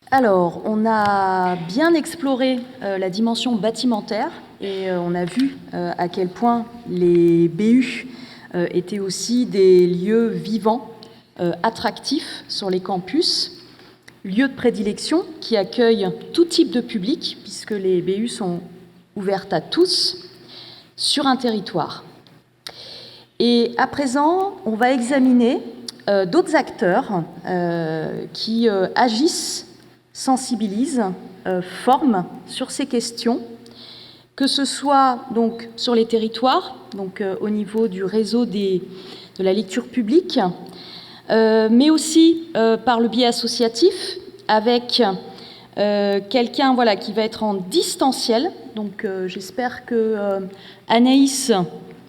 Alors, on a bien exploré la dimension bâtimentaire et on a vu à quel point les BU étaient aussi des lieux vivants, attractifs sur les campus, lieux de prédilection qui accueillent tout type de public, puisque les BU sont ouvertes à tous sur un territoire. Et à présent, on va examiner d'autres acteurs qui agissent, sensibilisent, forment sur ces questions, que ce soit donc sur les territoires, donc au niveau du réseau de la lecture publique, mais aussi par le biais associatif, avec quelqu'un qui va être en distanciel. Donc j'espère que Anaïs,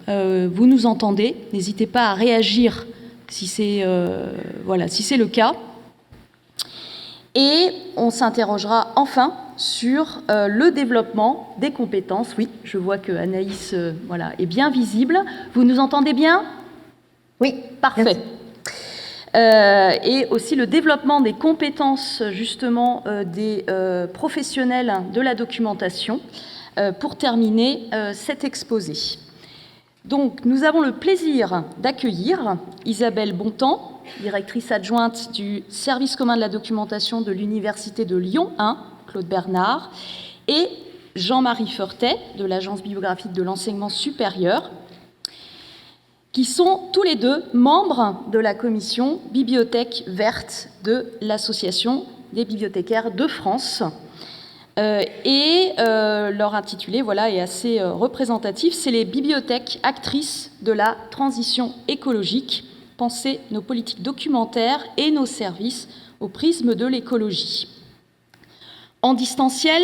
vous nous entendez. N'hésitez pas à réagir si c'est le cas. Et on s'interrogera enfin sur le développement des compétences. Oui, je vois que Anaïs est bien visible. Vous nous entendez bien ? Oui. Parfait. Et aussi le développement des compétences justement des professionnels de la documentation pour terminer cet exposé. Donc, nous avons le plaisir d'accueillir Isabelle Bontemps, directrice adjointe du service commun de la documentation de l'Université de Lyon 1, Claude Bernard, et Jean-Marie Feurtet, de l'Agence bibliographique de l'enseignement supérieur, qui sont tous les deux membres de la commission Bibliothèque verte de l'Association des bibliothécaires de France. Leur intitulé est assez représentatif, c'est les bibliothèques actrices de la transition écologique, penser nos politiques documentaires et nos services au prisme de l'écologie. En distanciel,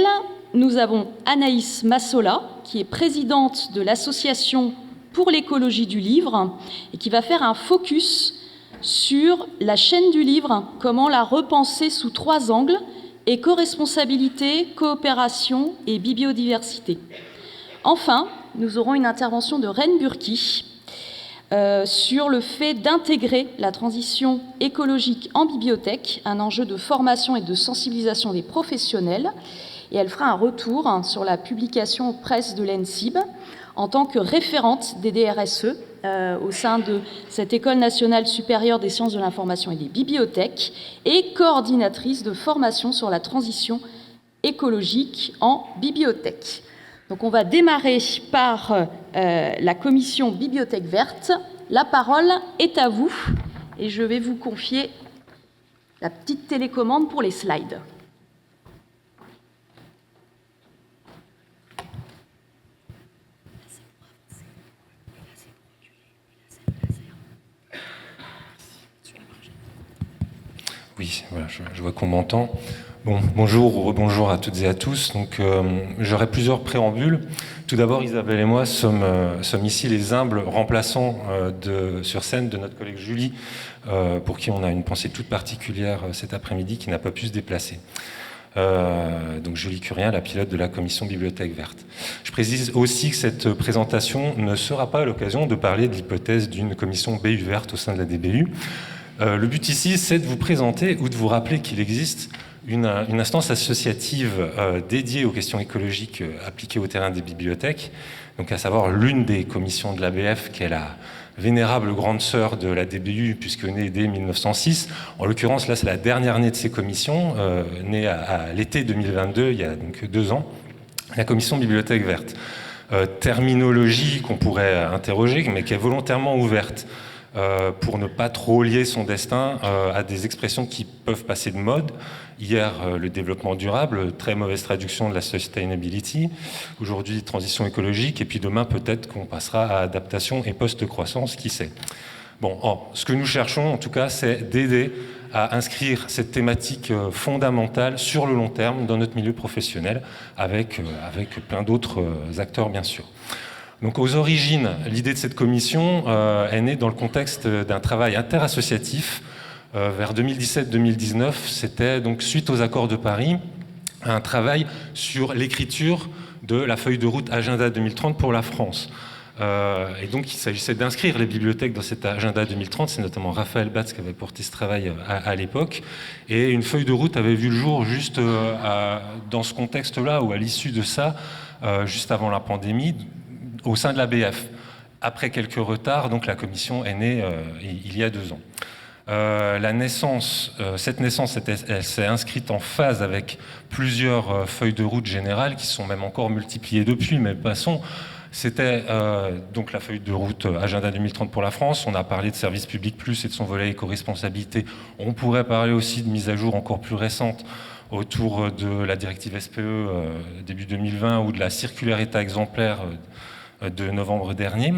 nous avons Anaïs Massola, qui est présidente de l'association pour l'écologie du livre et qui va faire un focus sur la chaîne du livre, comment la repenser sous 3 angles: éco-responsabilité, coopération et biodiversité. Enfin, nous aurons une intervention de Reine Burki sur le fait d'intégrer la transition écologique en bibliothèque, un enjeu de formation et de sensibilisation des professionnels. Et elle fera un retour sur la publication presse de l'ENSIB en tant que référente des DRSE au sein de cette École nationale supérieure des sciences de l'information et des bibliothèques et coordinatrice de formation sur la transition écologique en bibliothèque. Donc on va démarrer par la commission Bibliothèque verte. La parole est à vous et je vais vous confier la petite télécommande pour les slides. Oui, voilà, je vois qu'on m'entend. Bon, bonjour ou rebonjour à toutes et à tous. Donc, j'aurai plusieurs préambules. Tout d'abord, Isabelle et moi sommes ici les humbles remplaçants sur scène de notre collègue Julie, pour qui on a une pensée toute particulière cet après-midi, qui n'a pas pu se déplacer. Donc Julie Curien, la pilote de la commission Bibliothèque verte. Je précise aussi que cette présentation ne sera pas l'occasion de parler de l'hypothèse d'une commission BU verte au sein de la DBU. Le but ici, c'est de vous présenter ou de vous rappeler qu'il existe une instance associative dédiée aux questions écologiques appliquées au terrain des bibliothèques, donc à savoir l'une des commissions de l'ABF, qui est la vénérable grande sœur de la DBU, puisque née dès 1906. En l'occurrence, là, c'est la dernière née de ces commissions, née à l'été 2022, il y a donc 2 ans, la commission Bibliothèque verte. Terminologie qu'on pourrait interroger, mais qui est volontairement ouverte, pour ne pas trop lier son destin à des expressions qui peuvent passer de mode. Hier, le développement durable, très mauvaise traduction de la sustainability. Aujourd'hui, transition écologique. Et puis demain, peut-être qu'on passera à adaptation et post-croissance, qui sait. Bon, ce que nous cherchons, en tout cas, c'est d'aider à inscrire cette thématique fondamentale sur le long terme dans notre milieu professionnel, avec plein d'autres acteurs, bien sûr. Donc aux origines, l'idée de cette commission est née dans le contexte d'un travail interassociatif vers 2017-2019. C'était donc suite aux accords de Paris, un travail sur l'écriture de la feuille de route Agenda 2030 pour la France. Et donc, il s'agissait d'inscrire les bibliothèques dans cet agenda 2030. C'est notamment Raphaël Batz qui avait porté ce travail à l'époque. Et une feuille de route avait vu le jour juste dans ce contexte-là, ou à l'issue de ça, juste avant la pandémie, au sein de la BF. Après quelques retards, donc la commission est née il y a 2 ans. Cette naissance, elle s'est inscrite en phase avec plusieurs feuilles de route générales qui sont même encore multipliées depuis, mais passons. C'était donc la feuille de route Agenda 2030 pour la France. On a parlé de Service Public Plus et de son volet éco-responsabilité. On pourrait parler aussi de mise à jour encore plus récente autour de la directive SPE début 2020 ou de la circulaire État exemplaire de novembre dernier.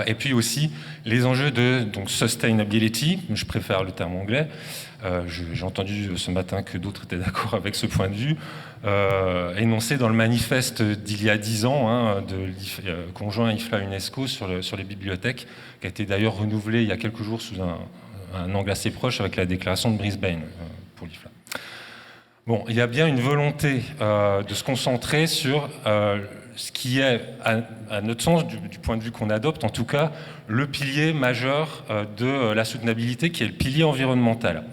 Et puis aussi les enjeux de donc, sustainability, je préfère le terme anglais. J'ai entendu ce matin que d'autres étaient d'accord avec ce point de vue, énoncé dans le manifeste d'il y a 10 ans, conjoint IFLA-UNESCO sur les bibliothèques, qui a été d'ailleurs renouvelé il y a quelques jours sous un angle assez proche avec la déclaration de Brisbane pour l'IFLA. Bon, il y a bien une volonté de se concentrer sur ce qui est, à notre sens, du point de vue qu'on adopte, en tout cas, le pilier majeur de la soutenabilité, qui est le pilier environnemental.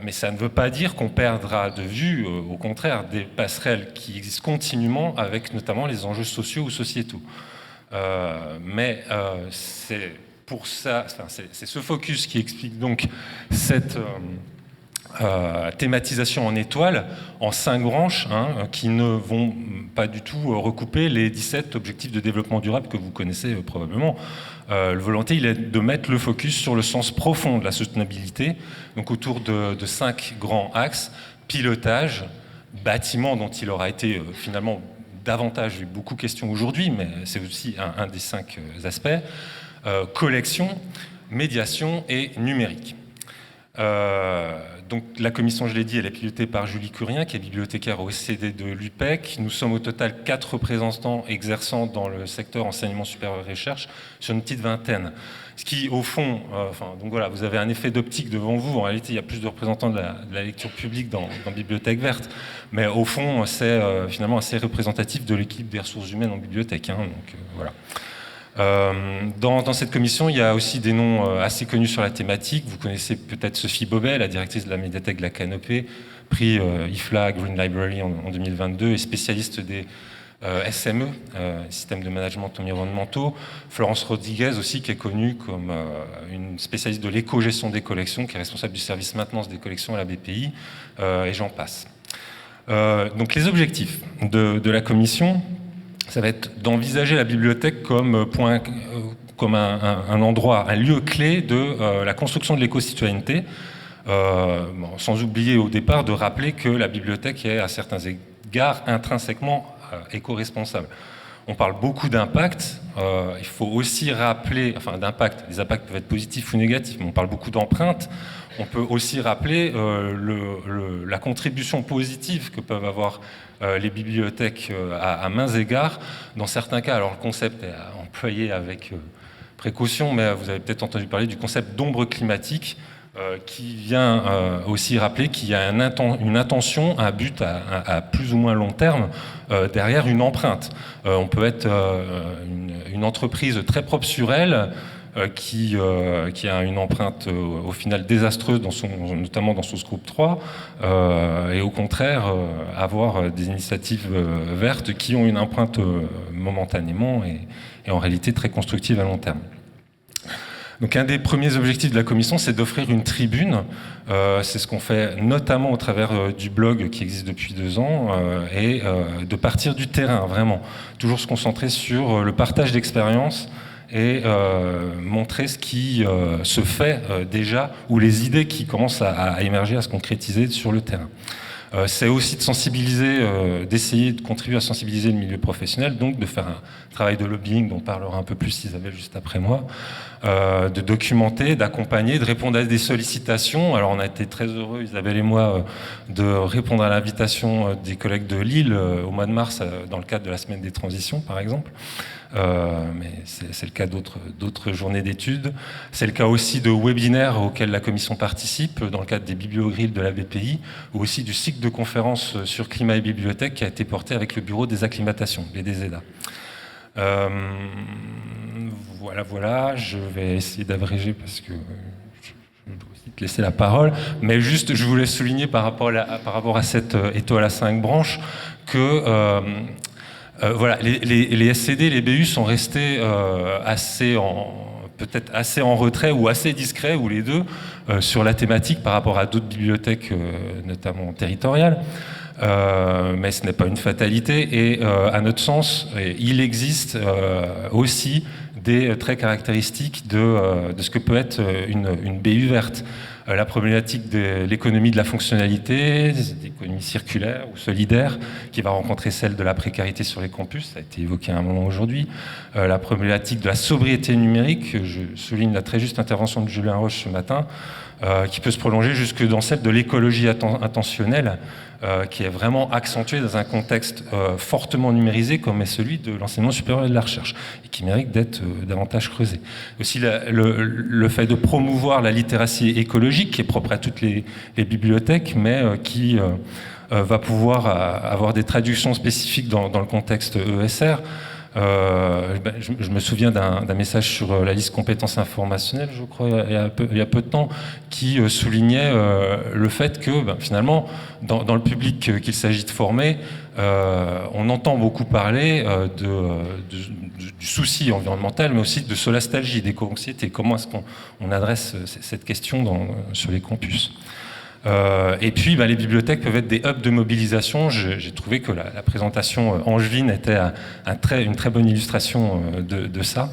Mais ça ne veut pas dire qu'on perdra de vue, au contraire, des passerelles qui existent continuellement avec notamment les enjeux sociaux ou sociétaux. Mais c'est pour ça, c'est ce focus qui explique donc cette thématisation en étoile, en 5 branches, qui ne vont pas du tout recouper les 17 objectifs de développement durable que vous connaissez probablement. La volonté, il est de mettre le focus sur le sens profond de la soutenabilité, donc autour de 5 grands axes: pilotage, bâtiment, dont il aura été finalement davantage, beaucoup de questions aujourd'hui, mais c'est aussi un des 5 aspects, collection, médiation et numérique. Donc la commission, je l'ai dit, elle est pilotée par Julie Curien, qui est bibliothécaire au CD de l'UPEC. Nous sommes au total 4 représentants exerçant dans le secteur enseignement supérieur et recherche sur une petite vingtaine. Ce qui, au fond, donc voilà, vous avez un effet d'optique devant vous. En réalité, il y a plus de représentants de la lecture publique dans Bibliothèque Verte. Mais au fond, c'est finalement assez représentatif de l'équipe des ressources humaines en bibliothèque. Donc voilà. Dans cette commission, il y a aussi des noms assez connus sur la thématique. Vous connaissez peut-être Sophie Bobet, la directrice de la médiathèque de la Canopée, prix IFLA Green Library en 2022 et spécialiste des SME, systèmes de management environnementaux. Florence Rodriguez aussi, qui est connue comme une spécialiste de l'éco-gestion des collections, qui est responsable du service maintenance des collections à la BPI, et j'en passe. Donc les objectifs de la commission, ça va être d'envisager la bibliothèque comme un endroit, un lieu clé de la construction de l'éco-citoyenneté, sans oublier au départ de rappeler que la bibliothèque est à certains égards intrinsèquement éco-responsable. On parle beaucoup d'impact, il faut aussi rappeler, d'impact, les impacts peuvent être positifs ou négatifs, mais on parle beaucoup d'empreintes. On peut aussi rappeler la contribution positive que peuvent avoir les bibliothèques à mains égards. Dans certains cas, alors le concept est employé avec précaution, mais vous avez peut-être entendu parler du concept d'ombre climatique, qui vient aussi rappeler qu'il y a une intention, un but à plus ou moins long terme derrière une empreinte. On peut être une entreprise très propre sur elle, qui a une empreinte au final désastreuse, notamment dans son scope 3, et au contraire avoir des initiatives vertes qui ont une empreinte momentanément et en réalité très constructive à long terme. Donc un des premiers objectifs de la commission, c'est d'offrir une tribune. C'est ce qu'on fait notamment au travers du blog qui existe depuis 2 ans, et de partir du terrain, vraiment. Toujours se concentrer sur le partage d'expériences et montrer ce qui se fait déjà, ou les idées qui commencent à émerger, à se concrétiser sur le terrain. C'est aussi de sensibiliser, d'essayer de contribuer à sensibiliser le milieu professionnel, donc de faire un travail de lobbying dont parlera un peu plus Isabelle juste après moi, de documenter, d'accompagner, de répondre à des sollicitations. Alors on a été très heureux, Isabelle et moi, de répondre à l'invitation des collègues de Lille au mois de mars dans le cadre de la semaine des transitions par exemple. Mais c'est le cas d'autres journées d'études. C'est le cas aussi de webinaires auxquels la commission participe dans le cadre des bibliogrilles de la BPI, ou aussi du cycle de conférences sur climat et bibliothèque qui a été porté avec le bureau des acclimatations, les DZA. Voilà, je vais essayer d'abréger parce que je dois aussi te laisser la parole, mais juste je voulais souligner par rapport à cette étoile à 5 branches que voilà, les SCD, les BU sont restés peut-être assez en retrait ou assez discrets, ou les deux, sur la thématique par rapport à d'autres bibliothèques, notamment territoriales. Mais ce n'est pas une fatalité, et à notre sens, il existe aussi des traits caractéristiques de ce que peut être une BU verte. La problématique de l'économie de la fonctionnalité, l'économie circulaire ou solidaire, qui va rencontrer celle de la précarité sur les campus, ça a été évoqué à un moment aujourd'hui. La problématique de la sobriété numérique, je souligne la très juste intervention de Julien Roche ce matin, qui peut se prolonger jusque dans celle de l'écologie intentionnelle, qui est vraiment accentuée dans un contexte fortement numérisé comme est celui de l'enseignement supérieur et de la recherche, et qui mérite d'être davantage creusé. Aussi le fait de promouvoir la littératie écologique, qui est propre à toutes les bibliothèques, mais qui va pouvoir avoir des traductions spécifiques dans le contexte ESR. Je me souviens d'un message sur la liste compétences informationnelles, je crois, il y a peu de temps, qui soulignait le fait que finalement, dans le public qu'il s'agit de former, on entend beaucoup parler du souci environnemental, mais aussi de solastalgie, d'éco-anxiété. Comment est-ce qu'on adresse cette question sur les campus ? Et puis, les bibliothèques peuvent être des hubs de mobilisation. J'ai trouvé que la présentation angevine était une très bonne illustration de ça,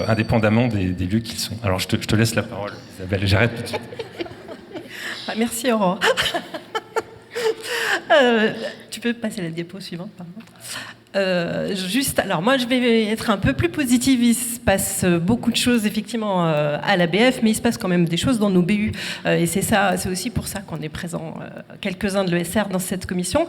indépendamment des lieux qu'ils sont. Alors, je te laisse la parole, Isabelle. J'arrête tout de suite. Merci, Aurore. Tu peux passer la diapo suivante, pardon. Alors moi je vais être un peu plus positive. Il se passe beaucoup de choses effectivement à l'ABF, mais il se passe quand même des choses dans nos BU, et c'est aussi pour ça qu'on est présents quelques-uns de l'ESR dans cette commission,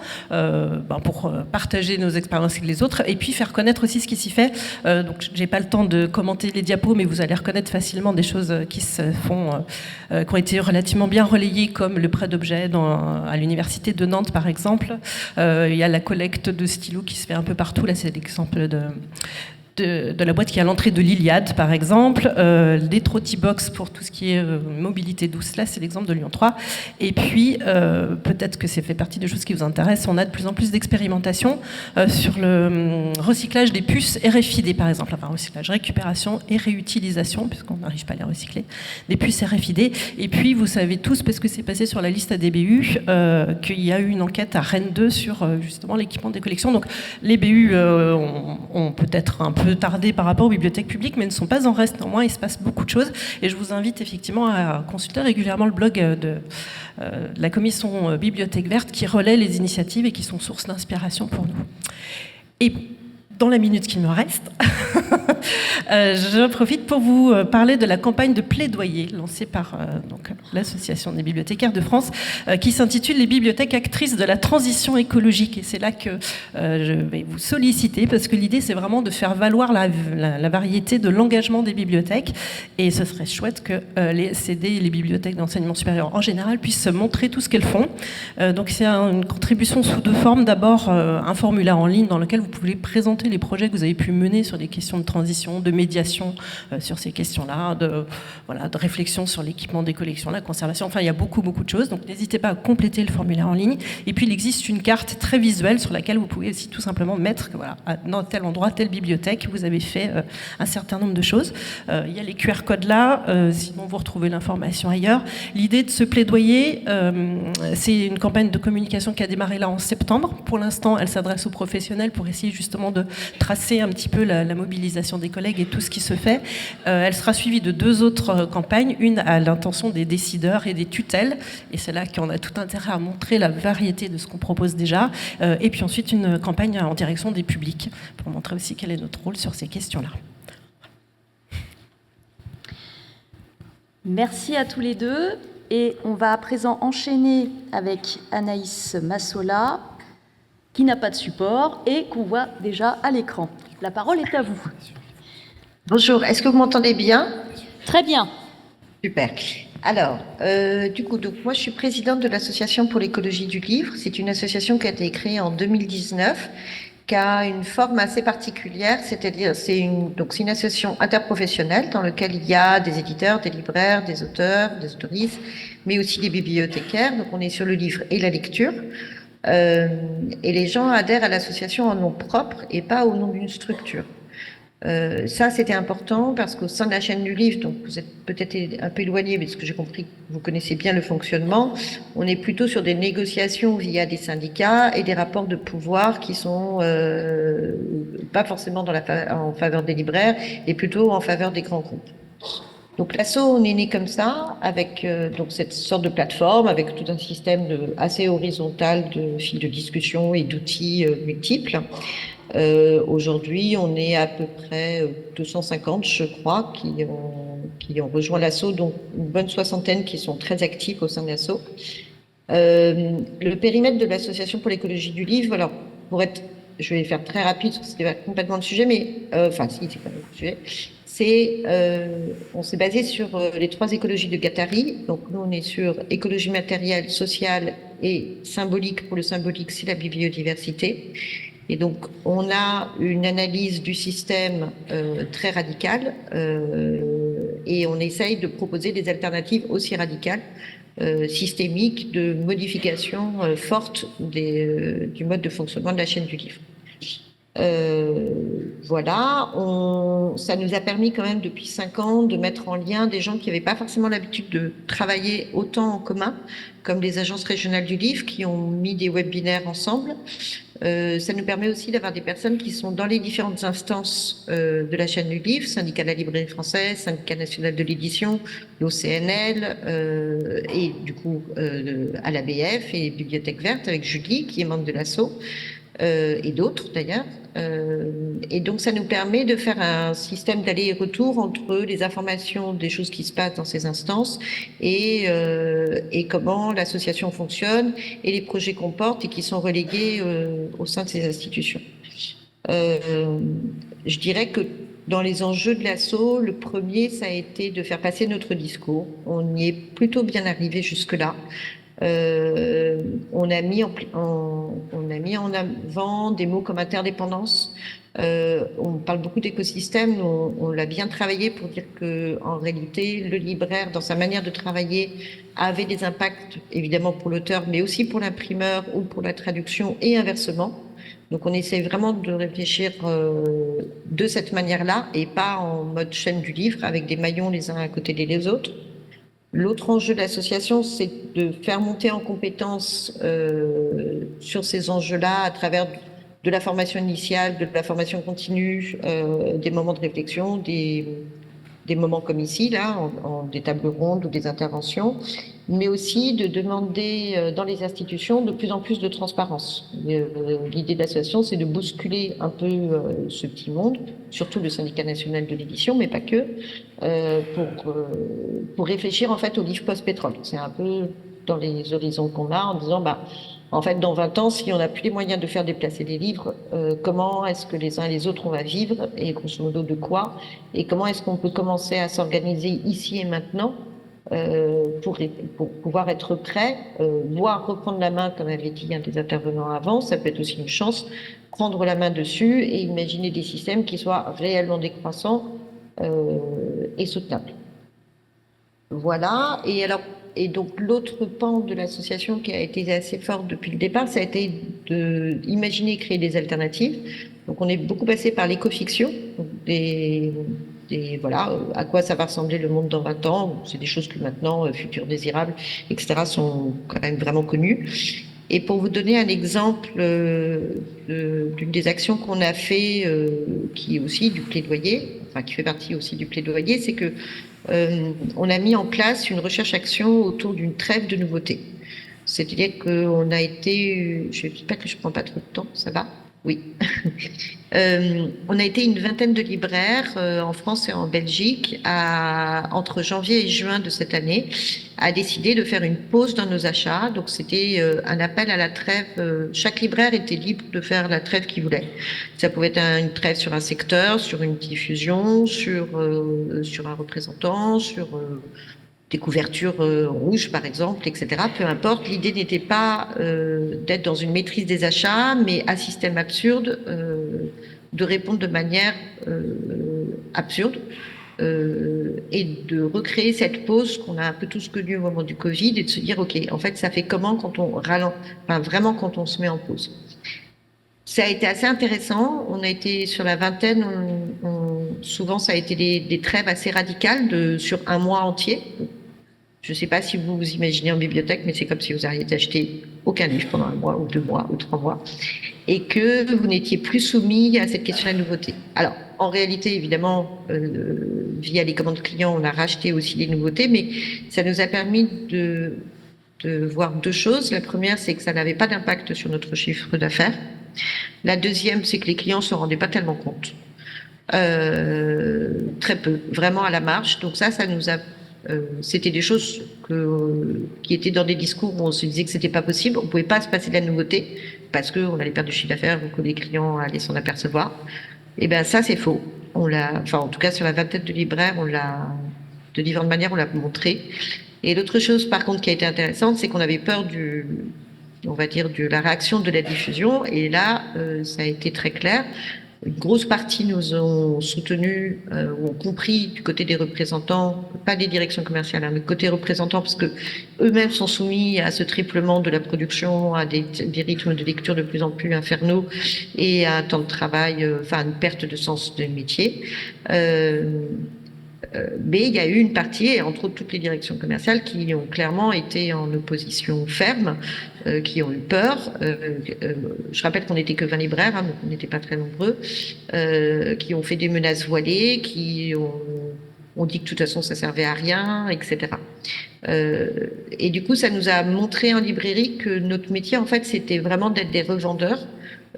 pour partager nos expériences avec les autres et puis faire connaître aussi ce qui s'y fait. Donc j'ai pas le temps de commenter les diapos, mais vous allez reconnaître facilement des choses qui se font, qui ont été relativement bien relayées, comme le prêt d'objets à l'université de Nantes par exemple. Il y a la collecte de stylos qui se fait un peu partout. Là, c'est l'exemple de la boîte qui est à l'entrée de l'Iliade, par exemple. Des Trottibox pour tout ce qui est mobilité douce. Là, c'est l'exemple de Lyon 3. Et puis, peut-être que ça fait partie des choses qui vous intéressent. On a de plus en plus d'expérimentation sur le recyclage des puces RFID, par exemple. Enfin, recyclage, récupération et réutilisation, puisqu'on n'arrive pas à les recycler, des puces RFID. Et puis, vous savez tous, parce que c'est passé sur la liste ADBU, qu'il y a eu une enquête à Rennes 2 sur justement l'équipement des collections. Donc, les BU ont peut-être un peu tardé par rapport aux bibliothèques publiques, mais ne sont pas en reste. Néanmoins, il se passe beaucoup de choses, et je vous invite effectivement à consulter régulièrement le blog de la commission Bibliothèque Verte, qui relaie les initiatives et qui sont source d'inspiration pour nous. Et dans la minute qui me reste, je profite pour vous parler de la campagne de plaidoyer lancée par l'Association des bibliothécaires de France, qui s'intitule « Les bibliothèques actrices de la transition écologique ». Et c'est là que je vais vous solliciter, parce que l'idée, c'est vraiment de faire valoir la variété de l'engagement des bibliothèques. Et ce serait chouette que les SCD et les bibliothèques d'enseignement supérieur en général puissent montrer tout ce qu'elles font. Donc c'est une contribution sous deux formes. D'abord, un formulaire en ligne dans lequel vous pouvez présenter les projets que vous avez pu mener sur les questions de transition, de médiation sur ces questions-là, de réflexion sur l'équipement des collections, la conservation. Enfin, il y a beaucoup de choses. Donc, n'hésitez pas à compléter le formulaire en ligne. Et puis, il existe une carte très visuelle sur laquelle vous pouvez aussi tout simplement mettre que, dans tel endroit, telle bibliothèque, vous avez fait un certain nombre de choses. Il y a les QR codes là. Sinon, vous retrouvez l'information ailleurs. L'idée de ce plaidoyer, c'est une campagne de communication qui a démarré là en septembre. Pour l'instant, elle s'adresse aux professionnels pour essayer justement de tracer un petit peu la mobilisation des collègues et tout ce qui se fait. Elle sera suivie de 2 autres campagnes, une à l'intention des décideurs et des tutelles, et c'est là qu'on a tout intérêt à montrer la variété de ce qu'on propose déjà, et puis ensuite une campagne en direction des publics, pour montrer aussi quel est notre rôle sur ces questions-là. Merci à tous les deux, et on va à présent enchaîner avec Anaïs Massola, qui n'a pas de support et qu'on voit déjà à l'écran. La parole est à vous. Bonjour, est-ce que vous m'entendez bien? Très bien. Super. Alors, moi je suis présidente de l'Association pour l'écologie du livre. C'est une association qui a été créée en 2019, qui a une forme assez particulière, c'est-à-dire donc c'est une association interprofessionnelle dans laquelle il y a des éditeurs, des libraires, des auteurs, des autoristes, mais aussi des bibliothécaires. Donc on est sur le livre et la lecture. Et les gens adhèrent à l'association en nom propre et pas au nom d'une structure. Ça, c'était important parce qu'au sein de la chaîne du livre, donc vous êtes peut-être un peu éloigné, mais ce que j'ai compris, vous connaissez bien le fonctionnement, on est plutôt sur des négociations via des syndicats et des rapports de pouvoir qui sont pas forcément en faveur des libraires, et plutôt en faveur des grands groupes. Donc l'asso, on est né comme ça, avec donc cette sorte de plateforme, avec tout un système assez horizontal de fils de discussion et d'outils multiples. Aujourd'hui, on est à peu près 250, je crois, qui ont rejoint l'asso, donc une bonne soixantaine qui sont très actifs au sein de l'asso. Le périmètre de l'Association pour l'écologie du livre, alors je vais faire très rapide parce que c'était pas complètement le sujet, mais enfin si, c'est pas le sujet. On s'est basé sur les 3 écologies de Guattari. Donc nous, on est sur écologie matérielle, sociale et symbolique. Pour le symbolique, c'est la biodiversité. Et donc, on a une analyse du système très radicale et on essaye de proposer des alternatives aussi radicales, systémiques, de modification forte du mode de fonctionnement de la chaîne du livre. Voilà, ça nous a permis quand même depuis 5 ans de mettre en lien des gens qui n'avaient pas forcément l'habitude de travailler autant en commun, comme les agences régionales du livre qui ont mis des webinaires ensemble. Ça nous permet aussi d'avoir des personnes qui sont dans les différentes instances de la chaîne du livre, syndicat de la librairie française, syndicat national de l'édition, l'OCNL, et du coup à l'ABF et Bibliothèque Verte avec Julie qui est membre de l'asso, et d'autres d'ailleurs. Et donc ça nous permet de faire un système d'aller-retour entre les informations des choses qui se passent dans ces instances et comment l'association fonctionne et les projets qu'on porte et qui sont relégués au sein de ces institutions. Je dirais que dans les enjeux de l'asso, le premier, ça a été de faire passer notre discours. On y est plutôt bien arrivé jusque-là. On a mis en avant des mots comme interdépendance. On parle beaucoup d'écosystème, on l'a bien travaillé pour dire que, en réalité, le libraire, dans sa manière de travailler, avait des impacts évidemment pour l'auteur, mais aussi pour l'imprimeur ou pour la traduction et inversement. Donc on essaie vraiment de réfléchir de cette manière-là et pas en mode chaîne du livre avec des maillons les uns à côté des autres. L'autre enjeu de l'association, c'est de faire monter en compétences sur ces enjeux-là à travers de la formation initiale, de la formation continue, des moments de réflexion, des moments comme ici, là, des tables rondes ou des interventions, mais aussi de demander dans les institutions de plus en plus de transparence. L'idée de l'association, c'est de bousculer un peu ce petit monde, surtout le syndicat national de l'édition, mais pas que, pour réfléchir en fait au livre post-pétrole. C'est un peu dans les horizons qu'on a en disant, en fait, dans 20 ans, si on n'a plus les moyens de faire déplacer des livres, comment est-ce que les uns et les autres on va vivre et grosso modo de quoi? Et comment est-ce qu'on peut commencer à s'organiser ici et maintenant pour pouvoir être prêt, voire reprendre la main, comme avait dit un des intervenants avant, ça peut être aussi une chance, prendre la main dessus et imaginer des systèmes qui soient réellement décroissants et soutenables. Voilà, et donc l'autre pan de l'association qui a été assez fort depuis le départ, ça a été d'imaginer créer des alternatives. Donc on est beaucoup passé par l'écofiction, voilà, à quoi ça va ressembler le monde dans 20 ans. C'est des choses que maintenant, futurs désirables, etc., sont quand même vraiment connues. Et pour vous donner un exemple d'une des actions qu'on a fait, qui est aussi du plaidoyer, enfin qui fait partie aussi du plaidoyer, c'est que on a mis en place une recherche-action autour d'une trêve de nouveautés. C'est-à-dire qu'on a été, j'espère que je ne prends pas trop de temps, ça va? Oui. On a été une vingtaine de libraires en France et en Belgique entre janvier et juin de cette année à décider de faire une pause dans nos achats. Donc c'était un appel à la trêve. Chaque libraire était libre de faire la trêve qu'il voulait. Ça pouvait être une trêve sur un secteur, sur une diffusion, sur un représentant, sur des couvertures rouges, par exemple, etc. Peu importe, l'idée n'était pas d'être dans une maîtrise des achats, mais à système absurde, de répondre de manière absurde et de recréer cette pause qu'on a un peu tous connue au moment du Covid et de se dire, OK, en fait, ça fait comment quand on ralentit, enfin, vraiment quand on se met en pause. Ça a été assez intéressant. On a été sur la vingtaine. Souvent, ça a été des trêves assez radicales sur un mois entier. Je ne sais pas si vous vous imaginez en bibliothèque, mais c'est comme si vous n'aviez acheté aucun livre pendant un mois, ou 2 mois, ou 3 mois, et que vous n'étiez plus soumis à cette question de la nouveauté. Alors, en réalité, évidemment, via les commandes clients, on a racheté aussi des nouveautés, mais ça nous a permis de voir 2 choses. La première, c'est que ça n'avait pas d'impact sur notre chiffre d'affaires. La deuxième, c'est que les clients ne se rendaient pas tellement compte. Très peu, vraiment à la marge. Donc ça nous a... c'était des choses qui étaient dans des discours où on se disait que c'était pas possible, on pouvait pas se passer de la nouveauté parce qu'on allait perdre du chiffre d'affaires ou que les clients allaient s'en apercevoir. Et ben ça c'est faux. En tout cas sur la vingtaine de libraires, de différentes manières on l'a montré. Et l'autre chose par contre qui a été intéressante, c'est qu'on avait peur de la réaction de la diffusion. Et là, ça a été très clair. Une grosse partie nous ont soutenus, ont compris du côté des représentants, pas des directions commerciales, mais côté représentants, parce que eux-mêmes sont soumis à ce triplement de la production, à des rythmes de lecture de plus en plus infernaux et à un temps de travail, une perte de sens de métier. Mais il y a eu une partie, et entre autres toutes les directions commerciales, qui ont clairement été en opposition ferme, qui ont eu peur. Je rappelle qu'on n'était que 20 libraires, donc on n'était pas très nombreux, qui ont fait des menaces voilées, qui ont dit que de toute façon ça servait à rien, etc. Et du coup, ça nous a montré en librairie que notre métier, en fait, c'était vraiment d'être des revendeurs.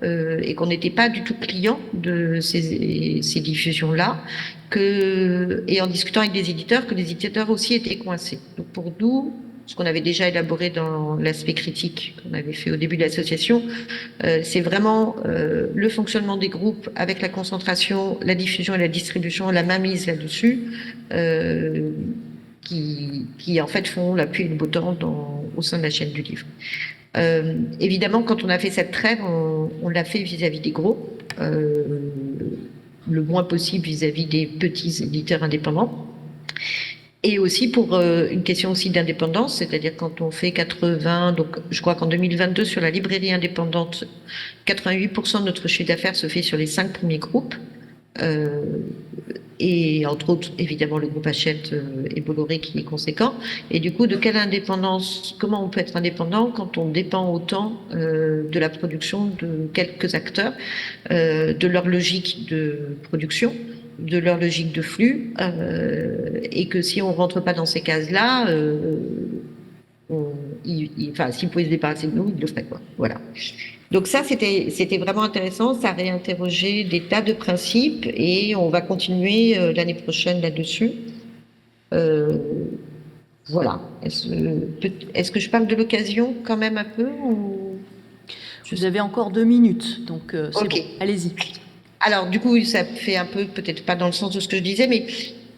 Et qu'on n'était pas du tout client de ces diffusions-là, et en discutant avec des éditeurs, que les éditeurs aussi étaient coincés. Donc pour nous, ce qu'on avait déjà élaboré dans l'aspect critique qu'on avait fait au début de l'association, c'est vraiment le fonctionnement des groupes avec la concentration, la diffusion et la distribution, la mainmise là-dessus, qui en fait font la pluie et le beau temps au sein de la chaîne du livre. Évidemment, quand on a fait cette trêve, on l'a fait vis-à-vis des gros, le moins possible vis-à-vis des petits éditeurs indépendants, et aussi pour une question aussi d'indépendance, c'est-à-dire quand on fait 80, donc je crois qu'en 2022 sur la librairie indépendante, 88% de notre chiffre d'affaires se fait sur les 5 premiers groupes. Et entre autres, évidemment, le groupe Hachette et Bolloré qui est conséquent. Et du coup, de quelle indépendance, comment on peut être indépendant quand on dépend autant de la production de quelques acteurs, de leur logique de production, de leur logique de flux, et que si on rentre pas dans ces cases-là, s'ils pouvaient se débarrasser de nous, ils le feraient, quoi. Voilà. Donc ça, c'était vraiment intéressant. Ça a réinterrogé des tas de principes et on va continuer l'année prochaine là-dessus. Voilà. Est-ce que je parle de l'occasion quand même un peu ou... Vous avez encore 2 minutes, donc c'est OK. Bon. Allez-y. Alors du coup, ça fait un peu, peut-être pas dans le sens de ce que je disais, mais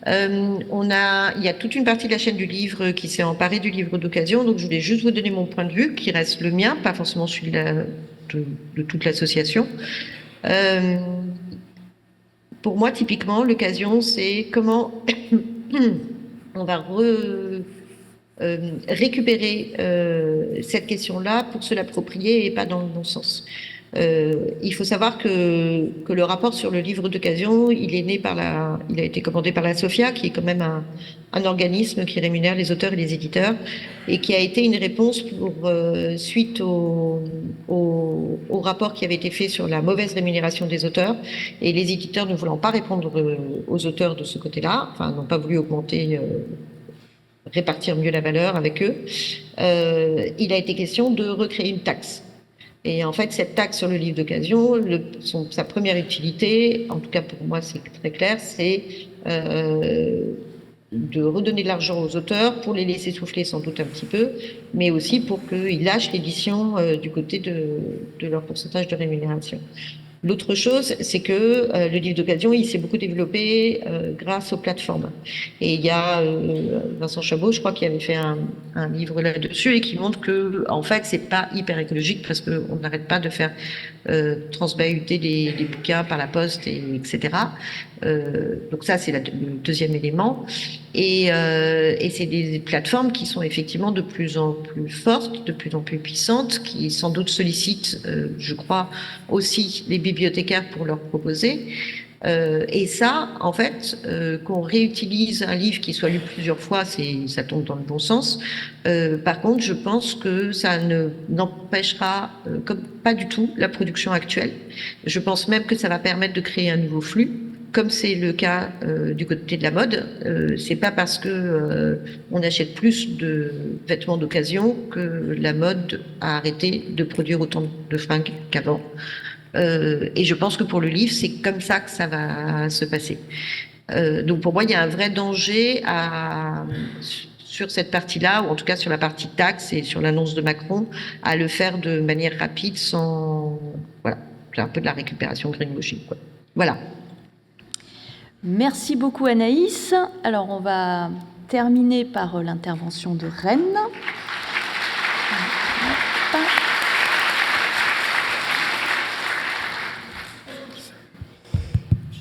il y a toute une partie de la chaîne du livre qui s'est emparée du livre d'occasion. Donc je voulais juste vous donner mon point de vue, qui reste le mien, pas forcément celui de toute l'association. Pour moi, typiquement, l'occasion, c'est comment on va récupérer cette question-là pour se l'approprier et pas dans le bon sens. Il faut savoir que le rapport sur le livre d'occasion, il a été commandé par la SOFIA, qui est quand même un organisme qui rémunère les auteurs et les éditeurs, et qui a été une réponse suite au rapport qui avait été fait sur la mauvaise rémunération des auteurs, et les éditeurs ne voulant pas répondre aux auteurs de ce côté-là, n'ont pas voulu répartir mieux la valeur avec eux, il a été question de recréer une taxe. Et en fait, cette taxe sur le livre d'occasion, sa première utilité, en tout cas pour moi c'est très clair, c'est de redonner de l'argent aux auteurs pour les laisser souffler sans doute un petit peu, mais aussi pour qu'ils lâchent l'édition du côté de leur pourcentage de rémunération. L'autre chose, c'est que le livre d'occasion, il s'est beaucoup développé grâce aux plateformes. Et il y a Vincent Chabot, je crois, qui avait fait un livre là-dessus et qui montre que, en fait, c'est pas hyper écologique parce qu'on n'arrête pas de faire transbahuter des bouquins par la poste, etc. Donc ça, c'est le deuxième élément. Et c'est des plateformes qui sont effectivement de plus en plus fortes, de plus en plus puissantes, qui sans doute sollicitent, je crois, aussi les bibliothécaires pour leur proposer. Et ça, en fait, qu'on réutilise un livre qui soit lu plusieurs fois, ça tombe dans le bon sens. Par contre, je pense que ça n'empêchera pas du tout la production actuelle. Je pense même que ça va permettre de créer un nouveau flux. Comme c'est le cas du côté de la mode, c'est pas parce que on achète plus de vêtements d'occasion que la mode a arrêté de produire autant de fringues qu'avant. Et je pense que pour le livre, c'est comme ça que ça va se passer. Donc pour moi, il y a un vrai danger sur cette partie-là, ou en tout cas sur la partie taxe et sur l'annonce de Macron, à le faire de manière rapide sans... Voilà, c'est un peu de la récupération greenwashing, quoi. Voilà. Merci beaucoup Anaïs. Alors on va terminer par l'intervention de Rennes.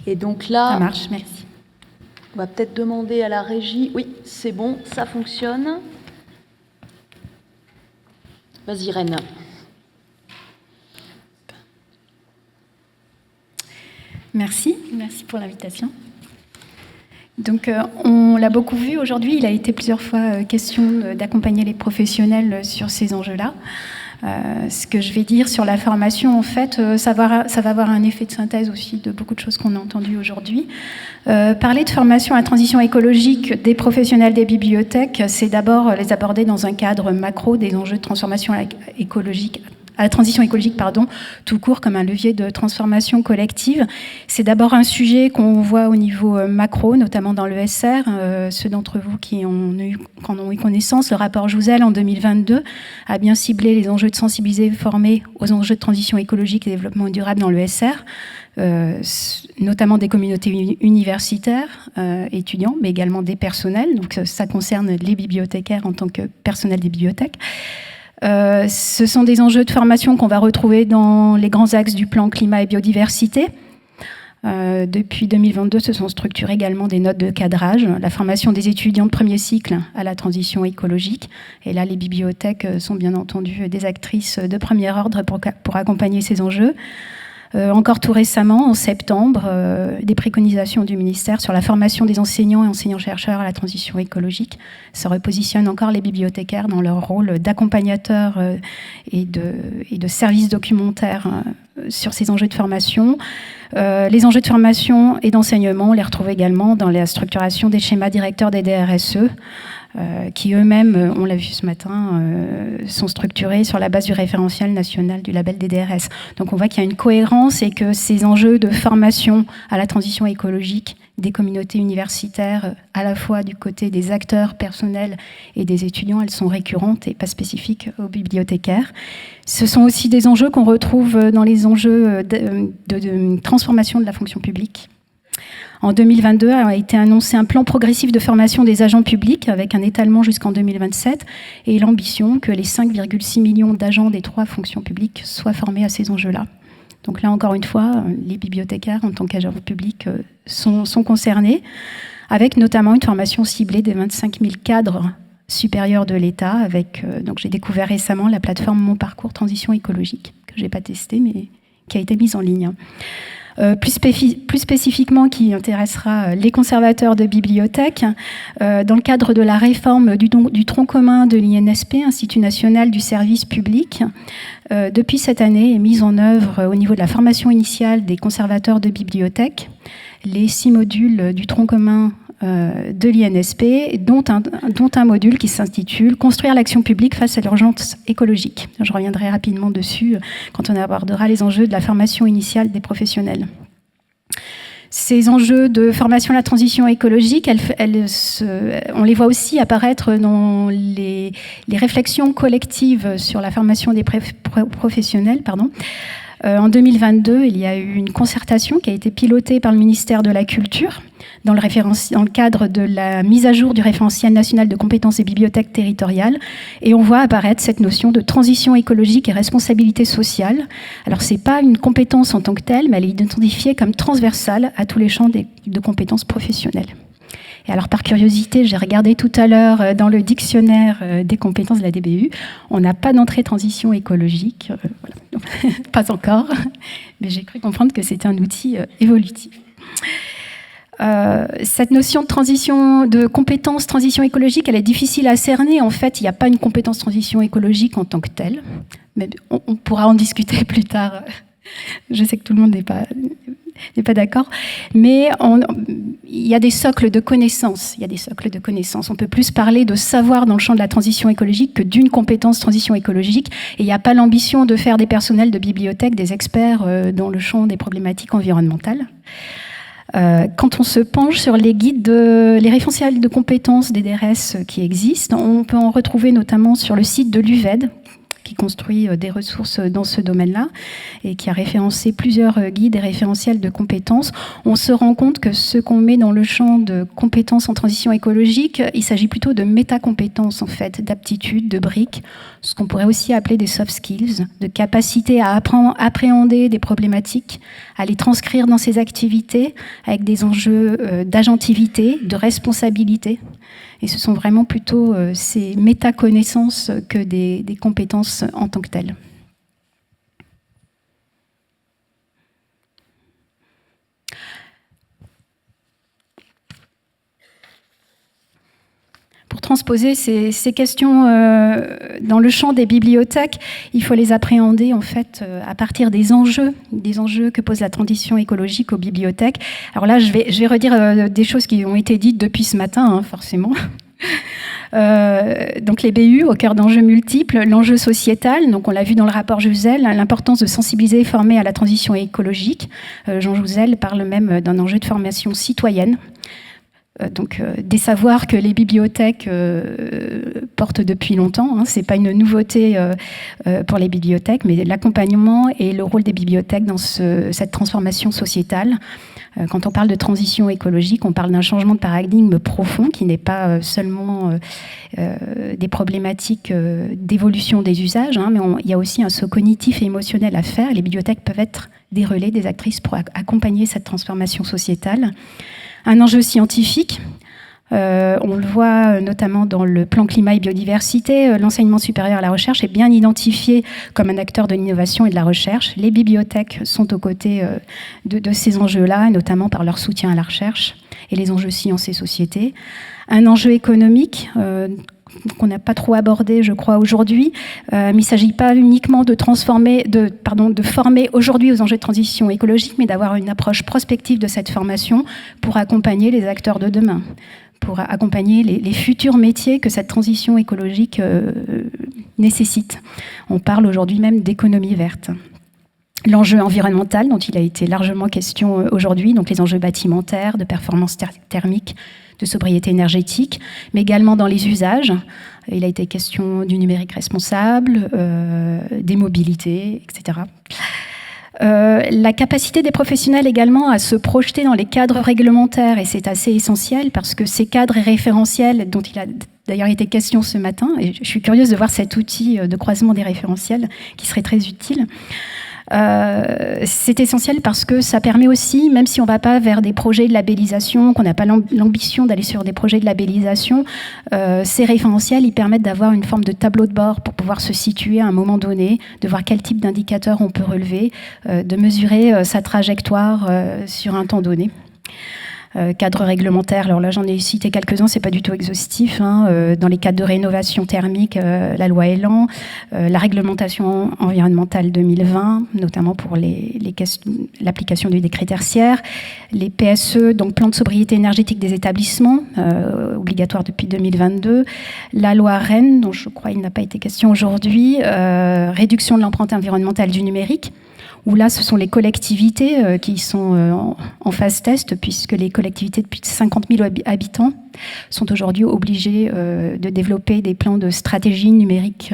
Et donc là, ça marche, merci. On va peut-être demander à la régie. Oui, c'est bon, ça fonctionne. Vas-y Rennes. Merci pour l'invitation. Donc, on l'a beaucoup vu aujourd'hui, il a été plusieurs fois question d'accompagner les professionnels sur ces enjeux-là. Ce que je vais dire sur la formation, en fait, ça va avoir un effet de synthèse aussi de beaucoup de choses qu'on a entendues aujourd'hui. Parler de formation à la transition écologique des professionnels des bibliothèques, c'est d'abord les aborder dans un cadre macro des enjeux de transformation écologique, à la transition écologique, tout court, comme un levier de transformation collective. C'est d'abord un sujet qu'on voit au niveau macro, notamment dans l'ESR. Ceux d'entre vous qui en ont eu connaissance, le rapport Jouzel en 2022 a bien ciblé les enjeux de sensibiliser et former aux enjeux de transition écologique et développement durable dans l'ESR, notamment des communautés universitaires, étudiants, mais également des personnels. Donc ça concerne les bibliothécaires en tant que personnel des bibliothèques. Ce sont des enjeux de formation qu'on va retrouver dans les grands axes du plan climat et biodiversité. Depuis 2022, se sont structurées également des notes de cadrage, la formation des étudiants de premier cycle à la transition écologique. Et là, les bibliothèques sont bien entendu des actrices de premier ordre pour accompagner ces enjeux. Encore tout récemment, en septembre, des préconisations du ministère sur la formation des enseignants et enseignants-chercheurs à la transition écologique. Ça repositionne encore les bibliothécaires dans leur rôle d'accompagnateurs et de services documentaires sur ces enjeux de formation. Les enjeux de formation et d'enseignement, on les retrouve également dans la structuration des schémas directeurs des DRSE, qui eux-mêmes, on l'a vu ce matin, sont structurés sur la base du référentiel national du label des DRS. Donc on voit qu'il y a une cohérence et que ces enjeux de formation à la transition écologique des communautés universitaires, à la fois du côté des acteurs personnels et des étudiants, elles sont récurrentes et pas spécifiques aux bibliothécaires. Ce sont aussi des enjeux qu'on retrouve dans les enjeux de transformation de la fonction publique. En 2022 a été annoncé un plan progressif de formation des agents publics avec un étalement jusqu'en 2027 et l'ambition que les 5,6 millions d'agents des 3 fonctions publiques soient formés à ces enjeux-là. Donc là, encore une fois, les bibliothécaires en tant qu'agents publics sont concernés, avec notamment une formation ciblée des 25 000 cadres supérieurs de l'État. Donc j'ai découvert récemment la plateforme Mon Parcours Transition Écologique, que je n'ai pas testée, mais qui a été mise en ligne. Plus spécifiquement, qui intéressera les conservateurs de bibliothèques, dans le cadre de la réforme du tronc commun de l'INSP, Institut national du service public, depuis cette année est mise en œuvre au niveau de la formation initiale des conservateurs de bibliothèques, les 6 modules du tronc commun de l'INSP, dont un module qui s'intitule « Construire l'action publique face à l'urgence écologique ». Je reviendrai rapidement dessus quand on abordera les enjeux de la formation initiale des professionnels. Ces enjeux de formation à la transition écologique, on les voit aussi apparaître dans les réflexions collectives sur la formation des professionnels, En 2022, il y a eu une concertation qui a été pilotée par le ministère de la Culture dans le cadre de la mise à jour du référentiel national de compétences des bibliothèques territoriales. Et on voit apparaître cette notion de transition écologique et responsabilité sociale. Alors, ce n'est pas une compétence en tant que telle, mais elle est identifiée comme transversale à tous les champs de compétences professionnelles. Et alors, par curiosité, j'ai regardé tout à l'heure dans le dictionnaire des compétences de la DBU, on n'a pas d'entrée transition écologique, voilà. Pas encore, mais j'ai cru comprendre que c'était un outil évolutif. Cette notion de compétence transition écologique, elle est difficile à cerner. En fait, il n'y a pas une compétence transition écologique en tant que telle, mais on pourra en discuter plus tard. Je sais que tout le monde n'est pas d'accord, mais il y a des socles de connaissances. On peut plus parler de savoir dans le champ de la transition écologique que d'une compétence transition écologique. Et il n'y a pas l'ambition de faire des personnels de bibliothèque des experts dans le champ des problématiques environnementales. Quand on se penche sur les guides, les référentiels de compétences des DRS qui existent, on peut en retrouver notamment sur le site de l'UVED, qui construit des ressources dans ce domaine-là et qui a référencé plusieurs guides et référentiels de compétences. On se rend compte que ce qu'on met dans le champ de compétences en transition écologique, il s'agit plutôt de métacompétences, en fait, d'aptitudes, de briques, ce qu'on pourrait aussi appeler des soft skills, de capacité à appréhender des problématiques, à les transcrire dans ses activités avec des enjeux d'agentivité, de responsabilité. Et ce sont vraiment plutôt ces métaconnaissances que des compétences en tant que telles. Pour transposer ces questions dans le champ des bibliothèques, il faut les appréhender en fait à partir des enjeux que pose la transition écologique aux bibliothèques. Alors là, je vais redire des choses qui ont été dites depuis ce matin, hein, forcément. Donc les BU au cœur d'enjeux multiples, l'enjeu sociétal, donc on l'a vu dans le rapport Jouzel, l'importance de sensibiliser et former à la transition écologique. Jean Jouzel parle même d'un enjeu de formation citoyenne. Donc des savoirs que les bibliothèques portent depuis longtemps, hein, c'est pas une nouveauté pour les bibliothèques, mais l'accompagnement et le rôle des bibliothèques dans cette transformation sociétale. Quand on parle de transition écologique, on parle d'un changement de paradigme profond qui n'est pas seulement des problématiques d'évolution des usages, hein, mais il y a aussi un saut cognitif et émotionnel à faire. Les bibliothèques peuvent être des relais, des actrices pour accompagner cette transformation sociétale. Un enjeu scientifique, on le voit notamment dans le plan climat et biodiversité, l'enseignement supérieur à la recherche est bien identifié comme un acteur de l'innovation et de la recherche. Les bibliothèques sont aux côtés de ces enjeux-là, notamment par leur soutien à la recherche et les enjeux sciences et société. Un enjeu économique qu'on n'a pas trop abordé, je crois, aujourd'hui, mais il ne s'agit pas uniquement de former aujourd'hui aux enjeux de transition écologique, mais d'avoir une approche prospective de cette formation pour accompagner les acteurs de demain, pour accompagner les futurs métiers que cette transition écologique nécessite. On parle aujourd'hui même d'économie verte. L'enjeu environnemental, dont il a été largement question aujourd'hui, donc les enjeux bâtimentaires, de performance thermique, de sobriété énergétique, mais également dans les usages. Il a été question du numérique responsable, des mobilités, etc. La capacité des professionnels également à se projeter dans les cadres réglementaires, et c'est assez essentiel parce que ces cadres et référentiels dont il a d'ailleurs été question ce matin, et je suis curieuse de voir cet outil de croisement des référentiels qui serait très utile. C'est essentiel parce que ça permet aussi, même si on ne va pas vers des projets de labellisation, qu'on n'a pas l'ambition d'aller sur des projets de labellisation, ces référentiels, ils permettent d'avoir une forme de tableau de bord pour pouvoir se situer à un moment donné, de voir quel type d'indicateurs on peut relever, de mesurer sa trajectoire sur un temps donné. Cadre réglementaire, alors là j'en ai cité quelques-uns, c'est pas du tout exhaustif, hein, dans les cadres de rénovation thermique, la loi Elan, la réglementation environnementale 2020, notamment pour l'application du décret tertiaire, les PSE, donc plan de sobriété énergétique des établissements, obligatoire depuis 2022, la loi Rennes, dont je crois il n'a pas été question aujourd'hui, réduction de l'empreinte environnementale du numérique, où là, ce sont les collectivités qui sont en phase test, puisque les collectivités de plus de 50 000 habitants sont aujourd'hui obligées de développer des plans de stratégie numérique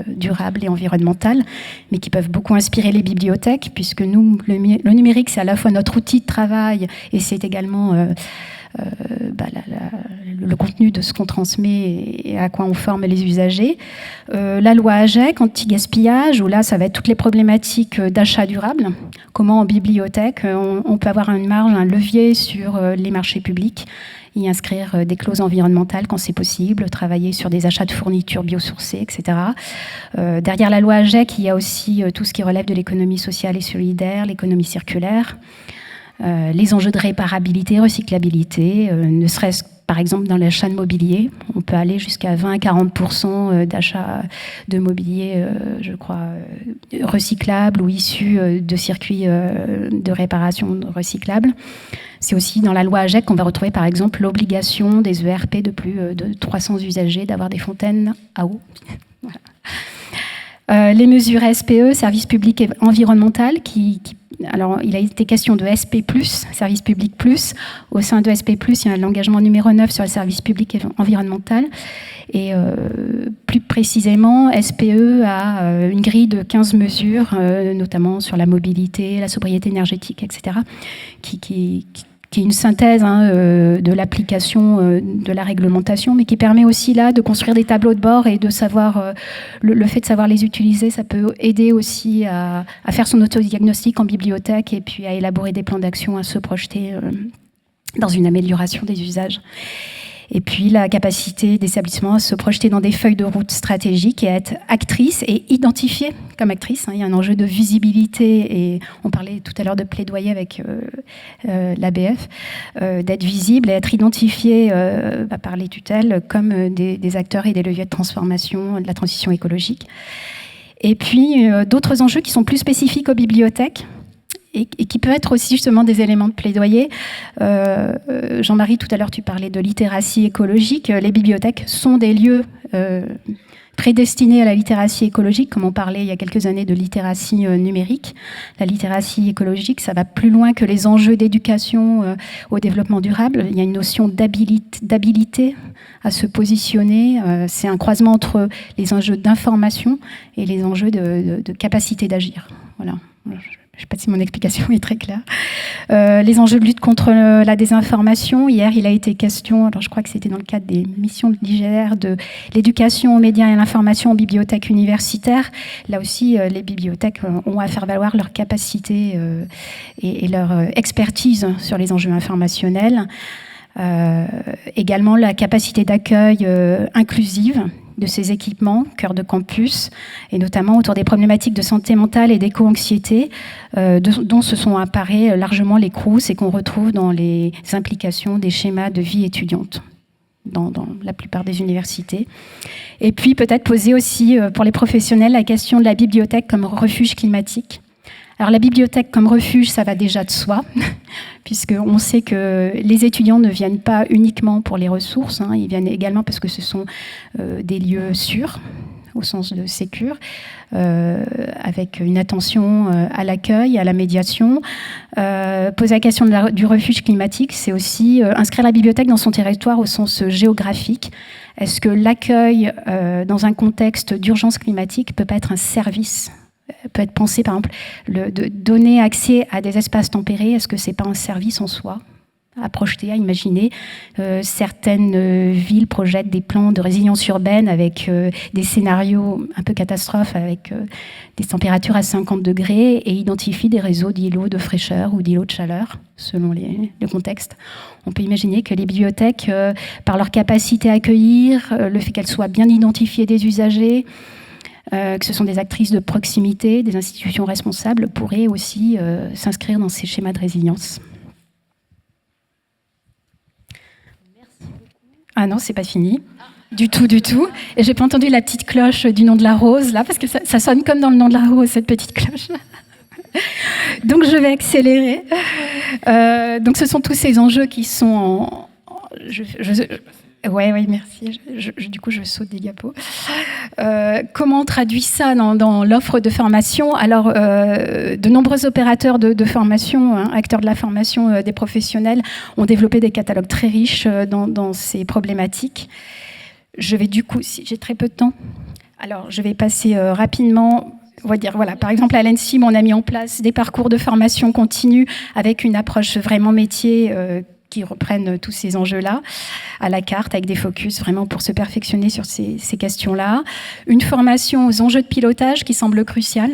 durable et environnementale, mais qui peuvent beaucoup inspirer les bibliothèques, puisque nous, le numérique, c'est à la fois notre outil de travail et c'est également le contenu de ce qu'on transmet et à quoi on forme les usagers. La loi AGEC, anti-gaspillage, où là, ça va être toutes les problématiques d'achat durable. Comment en bibliothèque, on peut avoir une marge, un levier sur les marchés publics, y inscrire des clauses environnementales quand c'est possible, travailler sur des achats de fournitures biosourcées, etc. Derrière la loi AGEC, il y a aussi tout ce qui relève de l'économie sociale et solidaire, l'économie circulaire, les enjeux de réparabilité, recyclabilité, ne serait-ce par exemple dans l'achat de mobilier. On peut aller jusqu'à 20 à 40% d'achat de mobilier, je crois, recyclable ou issu de circuits de réparation recyclables. C'est aussi dans la loi AGEC qu'on va retrouver par exemple l'obligation des ERP de plus de 300 usagers d'avoir des fontaines à eau. Voilà. Les mesures SPE, service public et environnemental, alors, il a été question de SP+, service public plus. Au sein de SP+, il y a l'engagement numéro 9 sur le service public et environnemental. Et plus précisément, SPE a une grille de 15 mesures, notamment sur la mobilité, la sobriété énergétique, etc., qui est une synthèse de l'application de la réglementation, mais qui permet aussi là de construire des tableaux de bord et de savoir, le fait de savoir les utiliser, ça peut aider aussi à faire son autodiagnostic en bibliothèque et puis à élaborer des plans d'action, à se projeter dans une amélioration des usages. Et puis la capacité des établissements à se projeter dans des feuilles de route stratégiques et à être actrice et identifiée comme actrice. Il y a un enjeu de visibilité et on parlait tout à l'heure de plaidoyer avec l'ABF, d'être visible et être identifiée par les tutelles comme des acteurs et des leviers de transformation de la transition écologique. Et puis d'autres enjeux qui sont plus spécifiques aux bibliothèques, et qui peut être aussi justement des éléments de plaidoyer. Jean-Marie, tout à l'heure, tu parlais de littératie écologique. Les bibliothèques sont des lieux prédestinés à la littératie écologique, comme on parlait il y a quelques années de littératie numérique. La littératie écologique, ça va plus loin que les enjeux d'éducation au développement durable. Il y a une notion d'habilité à se positionner. C'est un croisement entre les enjeux d'information et les enjeux de capacité d'agir. Voilà. Je ne sais pas si mon explication est très claire. Les enjeux de lutte contre la désinformation. Hier, il a été question, alors je crois que c'était dans le cadre des missions de l'IGR, de l'éducation aux médias et à l'information en bibliothèque universitaire. Là aussi, les bibliothèques ont à faire valoir leur capacité et leur expertise sur les enjeux informationnels. Également la capacité d'accueil inclusive de ces équipements, cœur de campus, et notamment autour des problématiques de santé mentale et d'éco-anxiété, dont se sont apparés largement les CROUS et qu'on retrouve dans les implications des schémas de vie étudiante dans la plupart des universités. Et puis peut-être poser aussi pour les professionnels la question de la bibliothèque comme refuge climatique. Alors la bibliothèque comme refuge, ça va déjà de soi, puisqu'on sait que les étudiants ne viennent pas uniquement pour les ressources, ils viennent également parce que ce sont des lieux sûrs, au sens de sécure, avec une attention à l'accueil, à la médiation. Poser la question du refuge climatique, c'est aussi inscrire la bibliothèque dans son territoire au sens géographique. Est-ce que l'accueil dans un contexte d'urgence climatique peut pas être un service ? Peut être pensé, par exemple, de donner accès à des espaces tempérés, est-ce que c'est pas un service en soi à projeter, à imaginer? Certaines villes projettent des plans de résilience urbaine avec des scénarios un peu catastrophes, avec des températures à 50 degrés et identifient des réseaux d'îlots de fraîcheur ou d'îlots de chaleur, selon le contexte. On peut imaginer que les bibliothèques, par leur capacité à accueillir, le fait qu'elles soient bien identifiées des usagers, que ce sont des actrices de proximité, des institutions responsables, pourraient aussi s'inscrire dans ces schémas de résilience. Merci beaucoup. Ah non, c'est pas fini. Du tout. Et j'ai pas entendu la petite cloche du nom de la rose, là, parce que ça sonne comme dans le nom de la rose, cette petite cloche. Donc je vais accélérer. Donc ce sont tous ces enjeux qui sont Oui, merci. Du coup, je saute des diapos. Comment on traduit ça dans l'offre de formation? Alors, de nombreux opérateurs de formation, acteurs de la formation des professionnels, ont développé des catalogues très riches dans ces problématiques. Je vais du coup, si j'ai très peu de temps, alors je vais passer rapidement. On va dire, voilà, par exemple, à l'ENSIM, on a mis en place des parcours de formation continue avec une approche vraiment métier qui reprennent tous ces enjeux-là à la carte, avec des focus vraiment pour se perfectionner sur ces questions-là. Une formation aux enjeux de pilotage qui semble cruciale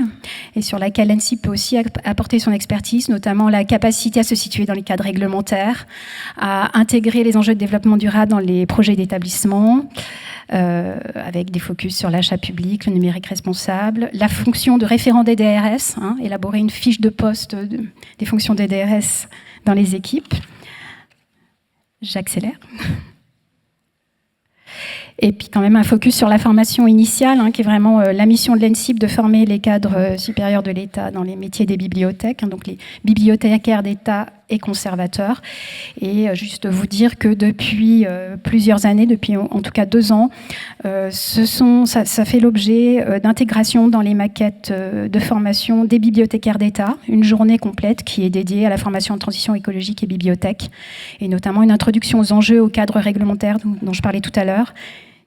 et sur laquelle l'ENSIM peut aussi apporter son expertise, notamment la capacité à se situer dans les cadres réglementaires, à intégrer les enjeux de développement durable dans les projets d'établissement, avec des focus sur l'achat public, le numérique responsable, la fonction de référent des DRS, élaborer une fiche de poste des fonctions des DRS dans les équipes. J'accélère. Et puis quand même un focus sur la formation initiale, qui est vraiment la mission de l'ENSIP de former les cadres supérieurs de l'État dans les métiers des bibliothèques, donc les bibliothécaires d'État et conservateurs. Et juste vous dire que depuis plusieurs années, depuis en tout cas 2 ans, ça fait l'objet d'intégration dans les maquettes de formation des bibliothécaires d'État, une journée complète qui est dédiée à la formation en transition écologique et bibliothèque, et notamment une introduction aux enjeux, au cadre réglementaire dont je parlais tout à l'heure,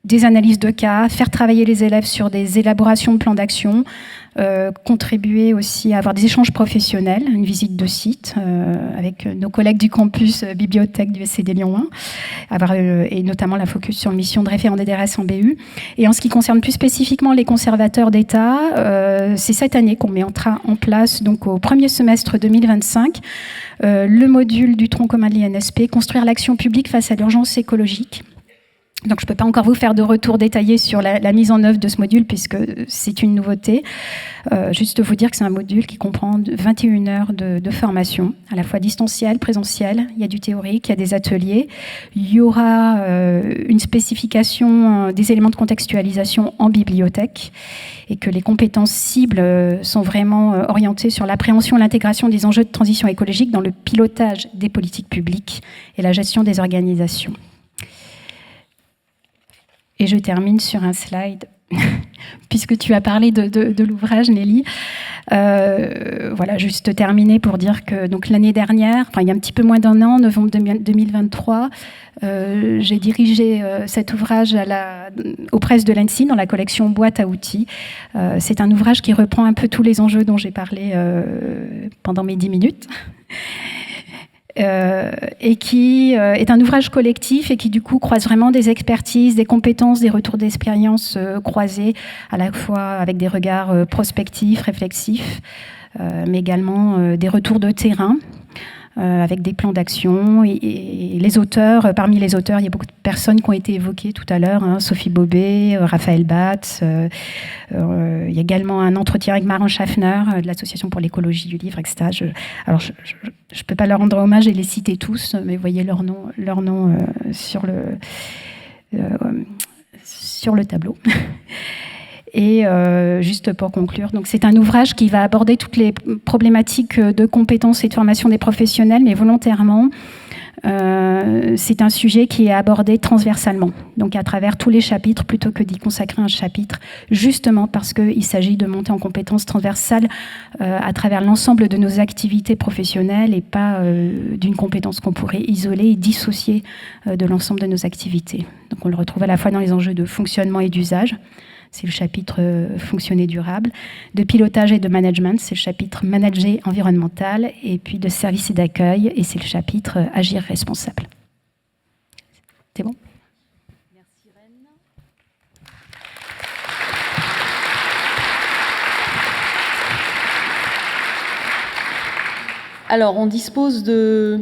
des analyses de cas, faire travailler les élèves sur des élaborations de plans d'action, contribuer aussi à avoir des échanges professionnels, une visite de site avec nos collègues du campus bibliothèque du SCD Lyon 1, et notamment la focus sur une mission de référent des DRS en BU. Et en ce qui concerne plus spécifiquement les conservateurs d'État, c'est cette année qu'on met en place, donc au premier semestre 2025, le module du tronc commun de l'INSP, construire l'action publique face à l'urgence écologique. Donc je ne peux pas encore vous faire de retour détaillé sur la mise en œuvre de ce module puisque c'est une nouveauté. Juste vous dire que c'est un module qui comprend 21 heures de formation, à la fois distancielle, présentielle. Il y a du théorique, il y a des ateliers. Il y aura une spécification des éléments de contextualisation en bibliothèque et que les compétences cibles sont vraiment orientées sur l'appréhension et l'intégration des enjeux de transition écologique dans le pilotage des politiques publiques et la gestion des organisations. Et je termine sur un slide, puisque tu as parlé de l'ouvrage, Nelly. Voilà, juste terminer pour dire que donc, l'année dernière, il y a un petit peu moins d'1 an, en novembre 2023, j'ai dirigé cet ouvrage aux presses de l'ANSSI dans la collection Boîte à outils. C'est un ouvrage qui reprend un peu tous les enjeux dont j'ai parlé pendant mes 10 minutes. Et qui est un ouvrage collectif et qui du coup croise vraiment des expertises, des compétences, des retours d'expérience croisés, à la fois avec des regards prospectifs, réflexifs, mais également des retours de terrain, avec des plans d'action. Et les auteurs, parmi les auteurs, il y a beaucoup de personnes qui ont été évoquées tout à l'heure, Sophie Bobet, Raphaël Batz. Il y a également un entretien avec Marin Schaffner de l'Association pour l'écologie du livre, etc. Alors, je ne peux pas leur rendre hommage et les citer tous, mais vous voyez leur nom sur le tableau. Et juste pour conclure, donc c'est un ouvrage qui va aborder toutes les problématiques de compétences et de formation des professionnels, mais volontairement. C'est un sujet qui est abordé transversalement, donc à travers tous les chapitres, plutôt que d'y consacrer un chapitre, justement parce qu'il s'agit de monter en compétences transversales à travers l'ensemble de nos activités professionnelles et pas d'une compétence qu'on pourrait isoler et dissocier de l'ensemble de nos activités. Donc on le retrouve à la fois dans les enjeux de fonctionnement et d'usage. C'est le chapitre fonctionner durable, de pilotage et de management, c'est le chapitre manager environnemental, et puis de service et d'accueil, et c'est le chapitre agir responsable. C'est bon ? Merci Reine. Alors, on dispose de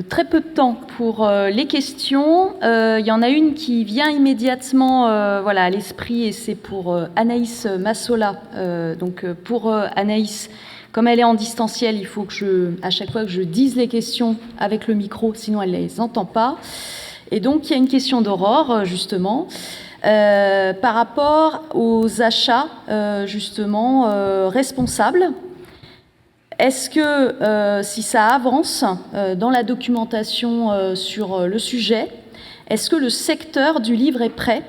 très peu de temps pour les questions. Il y en a une qui vient immédiatement à l'esprit et c'est pour Anaïs Massola. Donc pour Anaïs, comme elle est en distanciel, il faut que à chaque fois que je dise les questions avec le micro, sinon elle ne les entend pas. Et donc il y a une question d'Aurore, justement, par rapport aux achats, responsables. Est-ce que, si ça avance dans la documentation sur le sujet, Est-ce que le secteur du livre est prêt ?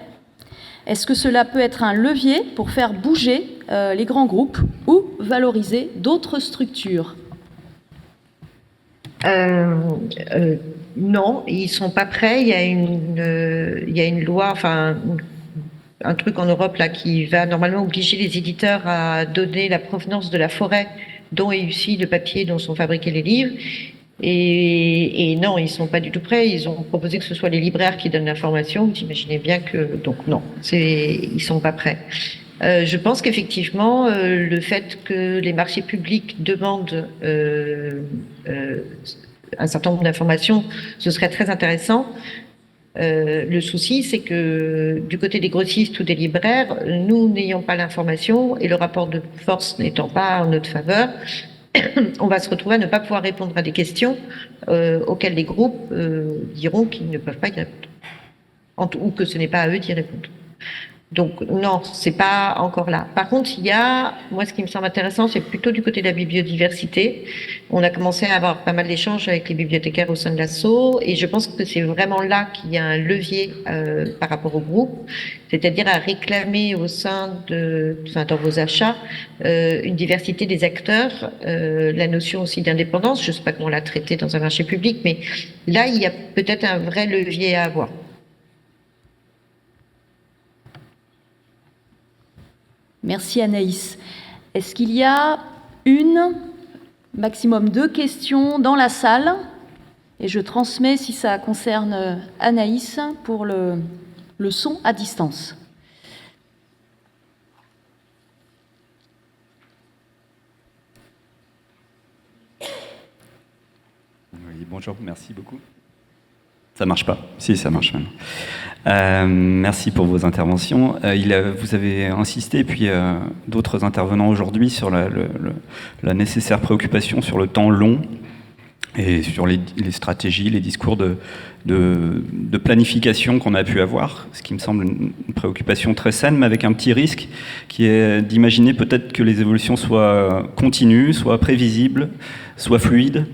Est-ce que cela peut être un levier pour faire bouger les grands groupes ou valoriser d'autres structures ? Non, ils ne sont pas prêts. Il y a une loi, enfin un truc en Europe là qui va normalement obliger les éditeurs à donner la provenance de la forêt dont est issu le papier dont sont fabriqués les livres. Et non, ils sont pas du tout prêts. Ils ont proposé que ce soit les libraires qui donnent l'information. Vous imaginez bien que donc non, ils sont pas prêts. Je pense qu'effectivement, le fait que les marchés publics demandent un certain nombre d'informations, ce serait très intéressant. Le souci, c'est que du côté des grossistes ou des libraires, nous n'ayons pas l'information et le rapport de force n'étant pas en notre faveur, on va se retrouver à ne pas pouvoir répondre à des questions auxquelles les groupes diront qu'ils ne peuvent pas y répondre, ou que ce n'est pas à eux d'y répondre. Donc non, c'est pas encore là. Par contre, moi ce qui me semble intéressant, c'est plutôt du côté de la biodiversité. On a commencé à avoir pas mal d'échanges avec les bibliothécaires au sein de l'ASSO, et je pense que c'est vraiment là qu'il y a un levier par rapport au groupe, c'est-à-dire à réclamer au sein dans vos achats, une diversité des acteurs, la notion aussi d'indépendance. Je sais pas comment la traiter dans un marché public, mais là il y a peut-être un vrai levier à avoir. Merci Anaïs. Est-ce qu'il y a maximum 2 questions dans la salle ? Et je transmets, si ça concerne Anaïs, pour le son à distance. Oui, bonjour, merci beaucoup. Ça marche pas. Si, ça marche même. Merci pour vos interventions. Vous avez insisté, puis d'autres intervenants aujourd'hui, sur la nécessaire préoccupation sur le temps long et sur les stratégies, les discours de planification qu'on a pu avoir, ce qui me semble une préoccupation très saine, mais avec un petit risque qui est d'imaginer peut-être que les évolutions soient continues, soient prévisibles, soient fluides.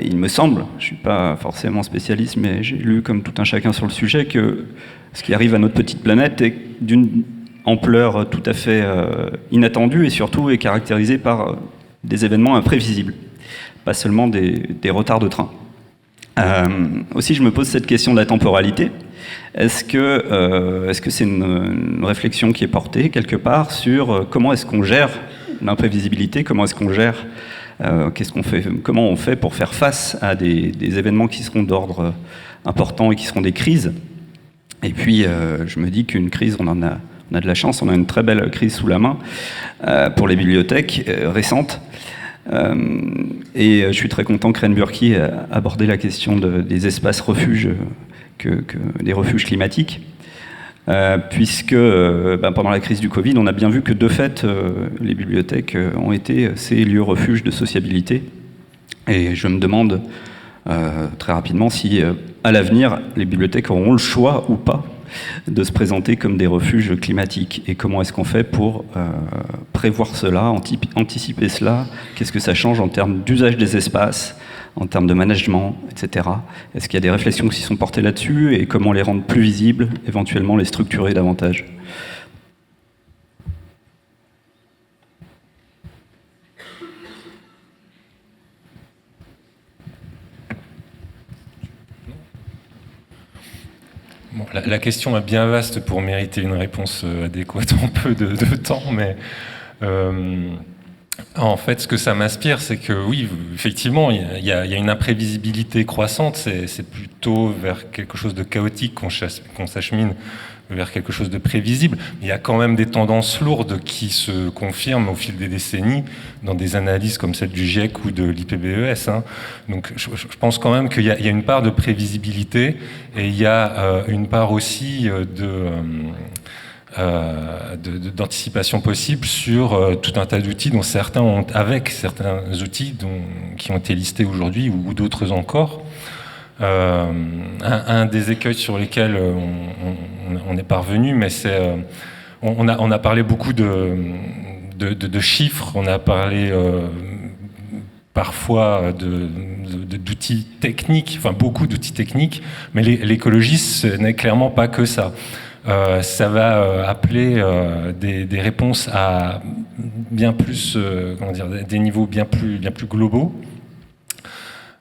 Il me semble, je ne suis pas forcément spécialiste, mais j'ai lu comme tout un chacun sur le sujet, que ce qui arrive à notre petite planète est d'une ampleur tout à fait inattendue et surtout est caractérisé par des événements imprévisibles, pas seulement des retards de train. Aussi, je me pose cette question de la temporalité. Est-ce que c'est une réflexion qui est portée quelque part sur comment est-ce qu'on gère l'imprévisibilité, comment est-ce qu'on gère comment on fait pour faire face à des événements qui seront d'ordre important et qui seront des crises. Et puis, je me dis qu'une crise, on a de la chance, on a une très belle crise sous la main pour les bibliothèques récentes. Et je suis très content que Reine Burki ait abordé la question des espaces refuges, des refuges climatiques. Puisque pendant la crise du Covid, on a bien vu que de fait, les bibliothèques ont été ces lieux refuges de sociabilité. Et je me demande très rapidement si, à l'avenir, les bibliothèques auront le choix ou pas de se présenter comme des refuges climatiques. Et comment est-ce qu'on fait pour prévoir cela, anticiper cela? Qu'est-ce que ça change en termes d'usage des espaces, en termes de management, etc. Est-ce qu'il y a des réflexions qui sont portées là-dessus et comment les rendre plus visibles, éventuellement les structurer davantage? Bon, la question est bien vaste pour mériter une réponse adéquate en peu de temps, mais en fait, ce que ça m'inspire, c'est que oui, effectivement, il y a une imprévisibilité croissante. C'est plutôt vers quelque chose de chaotique qu'on s'achemine, vers quelque chose de prévisible. Il y a quand même des tendances lourdes qui se confirment au fil des décennies dans des analyses comme celle du GIEC ou de l'IPBES. Donc, je pense quand même qu'il y a une part de prévisibilité et il y a une part aussi d'anticipation possible sur tout un tas d'outils dont certains outils qui ont été listés aujourd'hui ou d'autres encore. Un des écueils sur lesquels on est parvenu, mais c'est on a parlé beaucoup de chiffres, on a parlé parfois d'outils techniques, enfin beaucoup d'outils techniques, mais l'écologie, ce n'est clairement pas que ça. Ça va appeler des réponses à bien plus, des niveaux bien plus globaux.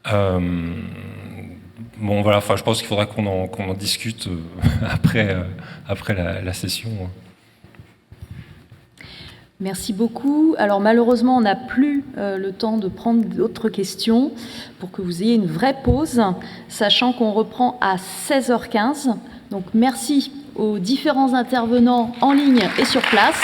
Bon, voilà, enfin, je pense qu'il faudra qu'on en discute après la session. Merci beaucoup. Alors malheureusement, on n'a plus le temps de prendre d'autres questions pour que vous ayez une vraie pause, sachant qu'on reprend à 16h15. Donc merci aux différents intervenants en ligne et sur place.